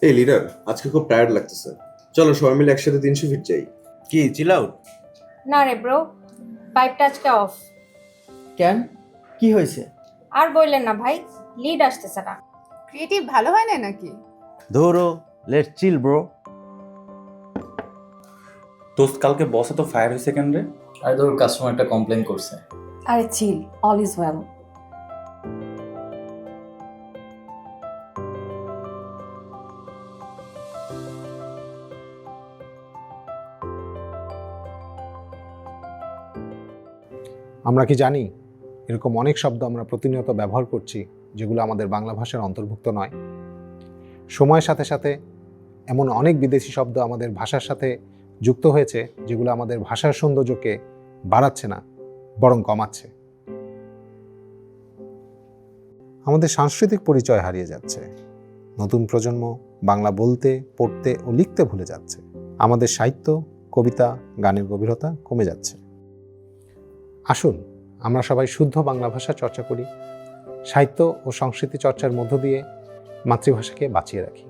এই লিডার, আজকে খুব টায়ার্ড লাগতেছে। চলো সবাই মিলে একসাথে 300 ফিট যাই। কি চিল আউট? না রে ব্রো, পাইপটা আজকে অফ। কেন, কি হয়েছে? আর বললেন না ভাই, লিড আসতেছে না। ক্রিয়েটিভ ভালো হয় না নাকি? ধরো, লেটস চিল ব্রো। দোস্ত, কালকে বসে তো ফায়ার হয়েছে কেন রে? আর ধর কাস্টমার একটা কমপ্লেন করছে। আরে চিল, অল ইজ ওয়েল। আমরা কি জানি এরকম অনেক শব্দ আমরা প্রতিনিয়ত ব্যবহার করছি যেগুলো আমাদের বাংলা ভাষার অন্তর্ভুক্ত নয়। সময়ের সাথে সাথে এমন অনেক বিদেশি শব্দ আমাদের ভাষার সাথে যুক্ত হয়েছে যেগুলো আমাদের ভাষার সৌন্দর্যকে বাড়াচ্ছে না, বরং কমাচ্ছে। আমাদের সাংস্কৃতিক পরিচয় হারিয়ে যাচ্ছে। নতুন প্রজন্ম বাংলা বলতে, পড়তে ও লিখতে ভুলে যাচ্ছে। আমাদের সাহিত্য, কবিতা, গানের গভীরতা কমে যাচ্ছে। আসুন আমরা সবাই শুদ্ধ বাংলা ভাষা চর্চা করি, সাহিত্য ও সংস্কৃতি চর্চার মধ্য দিয়ে মাতৃভাষাকে বাঁচিয়ে রাখি।